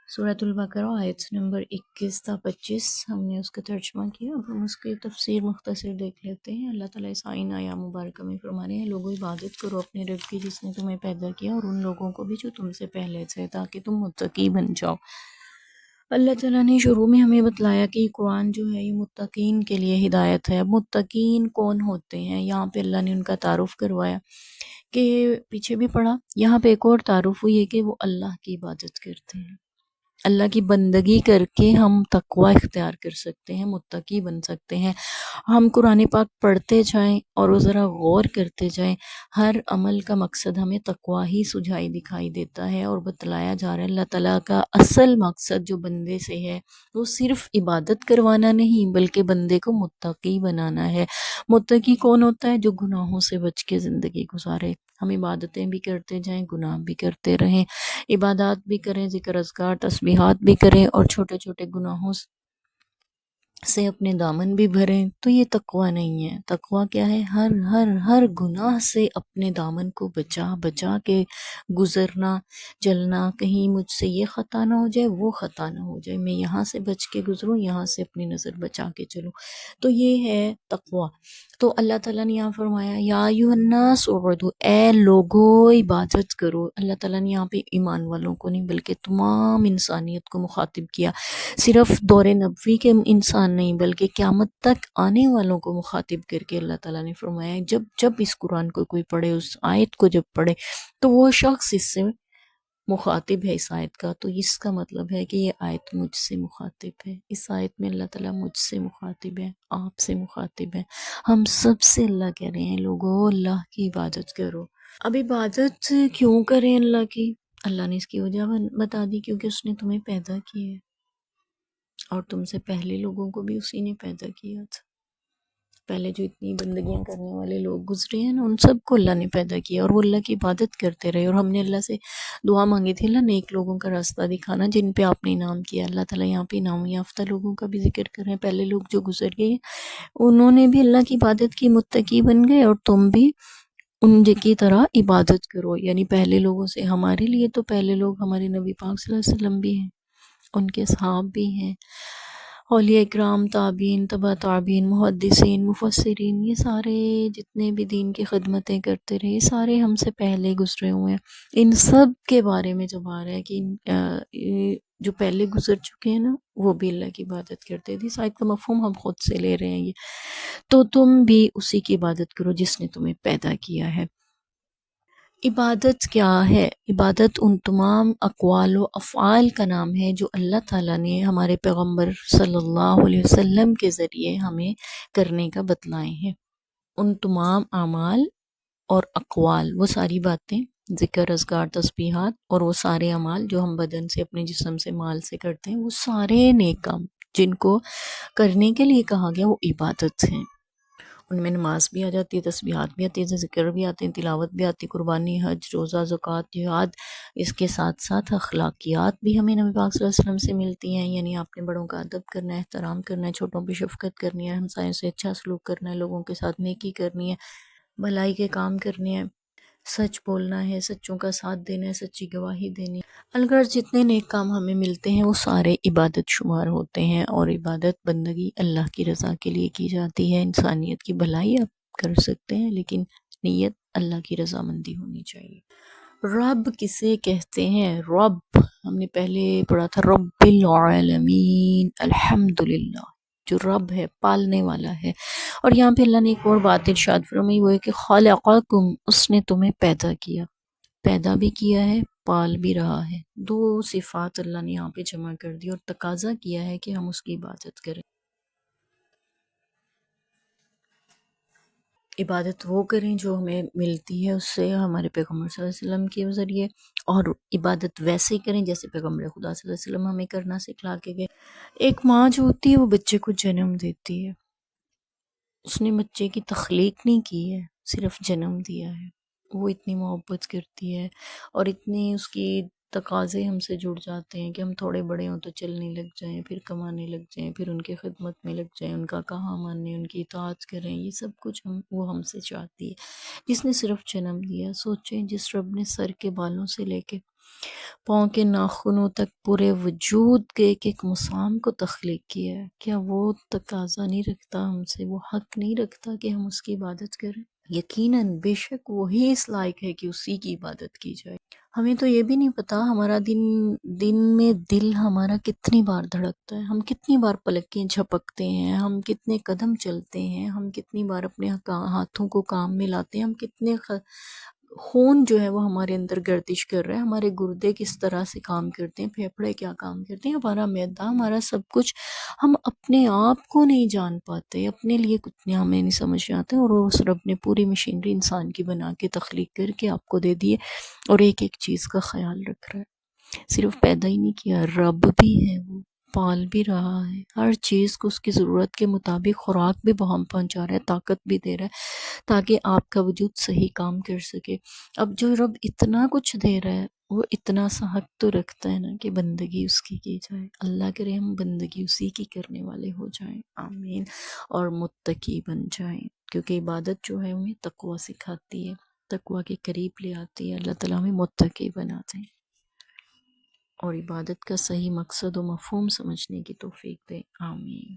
سورۃ البقرہ آیت نمبر 21 تا 25 ہم نے اس کا ترجمہ کیا۔ اب ہم اس کی تفسیر مختصر دیکھ لیتے ہیں۔ اللہ تعالیٰ اس آئین آیا مبارکہ میں فرما رہے ہیں، لوگوں عبادت کرو اپنے رب کی جس نے تمہیں پیدا کیا اور ان لوگوں کو بھی جو تم سے پہلے تھے، تاکہ تم متقی بن جاؤ۔ اللہ تعالیٰ نے شروع میں ہمیں بتلایا کہ یہ قرآن جو ہے یہ متقین کے لیے ہدایت ہے۔ اب متقین کون ہوتے ہیں، یہاں پہ اللہ نے ان کا تعارف کروایا کہ پیچھے بھی پڑھا، یہاں پہ ایک اور تعارف ہوئی ہے کہ وہ اللہ کی عبادت کرتے ہیں۔ اللہ کی بندگی کر کے ہم تقوی اختیار کر سکتے ہیں، متقی بن سکتے ہیں۔ ہم قرآن پاک پڑھتے جائیں اور وہ ذرا غور کرتے جائیں، ہر عمل کا مقصد ہمیں تقوی ہی سجائی دکھائی دیتا ہے، اور بتلایا جا رہا ہے اللہ تعالیٰ کا اصل مقصد جو بندے سے ہے وہ صرف عبادت کروانا نہیں بلکہ بندے کو متقی بنانا ہے۔ متقی کون ہوتا ہے؟ جو گناہوں سے بچ کے زندگی گزارے۔ ہم عبادتیں بھی کرتے جائیں، گناہ بھی کرتے رہیں، عبادات بھی کریں، ذکر اذکار تسبیحات بھی کریں، اور چھوٹے چھوٹے گناہوں سے اپنے دامن بھی بھریں، تو یہ تقوی نہیں ہے۔ تقوی کیا ہے؟ ہر گناہ سے اپنے دامن کو بچا کے گزرنا، چلنا، کہیں مجھ سے یہ خطا نہ ہو جائے، وہ خطا نہ ہو جائے، میں یہاں سے بچ کے گزروں، یہاں سے اپنی نظر بچا کے چلوں، تو یہ ہے تقوی۔ تو اللہ تعالیٰ نے یہاں فرمایا یا ایھا الناس اعبدوا، اے لوگو عبادت کرو۔ اللہ تعالیٰ نے یہاں پہ ایمان والوں کو نہیں بلکہ تمام انسانیت کو مخاطب کیا، صرف دور نبوی کے انسان نہیں بلکہ قیامت تک آنے والوں کو مخاطب کر کے اللہ تعالیٰ نے فرمایا جب اس قرآن کو کوئی پڑھے، اس آیت کو جب پڑھے تو وہ شخص اس سے مخاطب ہے اس آیت کا، تو اس کا مطلب ہے کہ یہ آیت مجھ سے مخاطب ہے۔ اس آیت میں اللہ تعالیٰ مجھ سے مخاطب ہے، آپ سے مخاطب ہے، ہم سب سے اللہ کہہ رہے ہیں لوگوں اللہ کی عبادت کرو۔ اب عبادت کیوں کریں اللہ کی؟ اللہ نے اس کی وجہ بتا دی، کیونکہ اس نے تمہیں پیدا کیا ہے، اور تم سے پہلے لوگوں کو بھی اسی نے پیدا کیا تھا۔ پہلے جو اتنی بندگیاں کرنے والے لوگ گزرے ہیں نا، ان سب کو اللہ نے پیدا کیا، اور وہ اللہ کی عبادت کرتے رہے، اور ہم نے اللہ سے دعا مانگی تھی اللہ نیک لوگوں کا راستہ دکھانا جن پہ آپ نے انعام کیا۔ اللہ تعالیٰ یہاں پہ انعام یافتہ لوگوں کا بھی ذکر کر رہے ہیں، پہلے لوگ جو گزر گئے انہوں نے بھی اللہ کی عبادت کی، متقی بن گئے، اور تم بھی ان کی طرح عبادت کرو۔ یعنی پہلے لوگوں سے ہمارے لیے تو پہلے لوگ ہمارے نبی پاک صلی اللہ علیہ وسلم بھی ہیں، ان کے صحاب بھی ہیں، اولیاء اکرام، تابعین، تبع تابعین، محدثین، مفسرین، یہ سارے جتنے بھی دین کی خدمتیں کرتے رہے، یہ سارے ہم سے پہلے گزرے ہوئے ہیں۔ ان سب کے بارے میں جب آ رہا ہے کہ جو پہلے گزر چکے ہیں نا وہ بھی اللہ کی عبادت کرتے تھے، اس آیت کا مفہوم ہم خود سے لے رہے ہیں یہ، تو تم بھی اسی کی عبادت کرو جس نے تمہیں پیدا کیا ہے۔ عبادت کیا ہے؟ عبادت ان تمام اقوال و افعال کا نام ہے جو اللہ تعالیٰ نے ہمارے پیغمبر صلی اللہ علیہ وسلم کے ذریعے ہمیں کرنے کا بتلائے ہیں۔ ان تمام اعمال اور اقوال، وہ ساری باتیں، ذکر اذکار تسبیحات، اور وہ سارے اعمال جو ہم بدن سے، اپنے جسم سے، مال سے کرتے ہیں، وہ سارے نیک کام جن کو کرنے کے لیے کہا گیا وہ عبادت ہیں۔ ان میں نماز بھی آ جاتی ہے، تسبیحات بھی آتی ہے، ذکر بھی آتے ہیں، تلاوت بھی آتی ہے، قربانی، حج، روزہ، زکوٰۃ، جہاد، اس کے ساتھ ساتھ اخلاقیات بھی ہمیں نبی پاک صلی اللہ علیہ وسلم سے ملتی ہیں، یعنی آپ نے بڑوں کا ادب کرنا ہے، احترام کرنا ہے، چھوٹوں پہ شفقت کرنی ہے، ہمسایوں سے اچھا سلوک کرنا ہے، لوگوں کے ساتھ نیکی کرنی ہے، بھلائی کے کام کرنے ہیں، سچ بولنا ہے، سچوں کا ساتھ دینا ہے، سچی گواہی دینی ہے۔ الگر جتنے نیک کام ہمیں ملتے ہیں وہ سارے عبادت شمار ہوتے ہیں، اور عبادت بندگی اللہ کی رضا کے لیے کی جاتی ہے۔ انسانیت کی بھلائی آپ کر سکتے ہیں لیکن نیت اللہ کی رضامندی ہونی چاہیے۔ رب کسے کہتے ہیں؟ رب ہم نے پہلے پڑھا تھا، رب العالمین، الحمدللہ، جو رب ہے پالنے والا ہے۔ اور یہاں پہ اللہ نے ایک اور بات ارشاد فرمائی، وہ ہے کہ خالقکم، اس نے تمہیں پیدا کیا، پیدا بھی کیا ہے، پال بھی رہا ہے۔ دو صفات اللہ نے یہاں پہ جمع کر دی اور تقاضا کیا ہے کہ ہم اس کی عبادت کریں۔ عبادت وہ کریں جو ہمیں ملتی ہے اس سے، ہمارے پیغمبر صلی اللہ علیہ وسلم کے ذریعے، اور عبادت ویسے ہی کریں جیسے پیغمبر خدا صلی اللہ علیہ وسلم ہمیں کرنا سکھلا کے گئے۔ ایک ماں جو ہوتی ہے وہ بچے کو جنم دیتی ہے، اس نے بچے کی تخلیق نہیں کی ہے، صرف جنم دیا ہے۔ وہ اتنی محبت کرتی ہے، اور اتنی اس کی تقاضے ہم سے جڑ جاتے ہیں کہ ہم تھوڑے بڑے ہوں تو چلنے لگ جائیں، پھر کمانے لگ جائیں، پھر ان کی خدمت میں لگ جائیں، ان کا کہا مانیں، ان کی اطاعت کریں، یہ سب کچھ وہ ہم سے چاہتی ہے۔ جس نے صرف جنم دیا، سوچیں جس رب نے سر کے بالوں سے لے کے پاؤں کے ناخنوں تک پورے وجود کے ایک ایک مسام کو تخلیق کیا ہے، کیا وہ تقاضا نہیں رکھتا ہم سے، وہ حق نہیں رکھتا کہ ہم اس کی عبادت کریں؟ یقیناً بے شک وہی اس لائق ہے کہ اسی کی عبادت کی جائے۔ ہمیں تو یہ بھی نہیں پتا ہمارا دن میں دل ہمارا کتنی بار دھڑکتا ہے، ہم کتنی بار پلکیں جھپکتے ہیں، ہم کتنے قدم چلتے ہیں، ہم کتنی بار اپنے ہاتھوں کو کام میں لاتے ہیں، ہم کتنے خون جو ہے وہ ہمارے اندر گردش کر رہا ہے، ہمارے گردے کس طرح سے کام کرتے ہیں، پھیپھڑے کیا کام کرتے ہیں، ہمارا معدہ، ہمارا سب کچھ ہم اپنے آپ کو نہیں جان پاتے، اپنے لیے کچھ نہیں ہمیں نہیں سمجھ میں آتے، اور اس رب نے پوری مشینری انسان کی بنا کے تخلیق کر کے آپ کو دے دیے، اور ایک ایک چیز کا خیال رکھ رہا ہے، صرف پیدا ہی نہیں کیا، رب بھی ہے، وہ پال بھی رہا ہے، ہر چیز کو اس کی ضرورت کے مطابق خوراک بھی بہم پہنچا رہا ہے، طاقت بھی دے رہا ہے تاکہ آپ کا وجود صحیح کام کر سکے۔ اب جو رب اتنا کچھ دے رہا ہے وہ اتنا سا حق تو رکھتا ہے نا کہ بندگی اس کی جائے۔ اللہ کرے ہم بندگی اسی کی کرنے والے ہو جائیں، آمین، اور متقی بن جائیں، کیونکہ عبادت جو ہے ہمیں تقوی سکھاتی ہے، تقوی کے قریب لے آتی ہے، اللہ تعالیٰ ہمیں متقی بناتے ہیں اور عبادت کا صحیح مقصد و مفہوم سمجھنے کی توفیق دے، آمین۔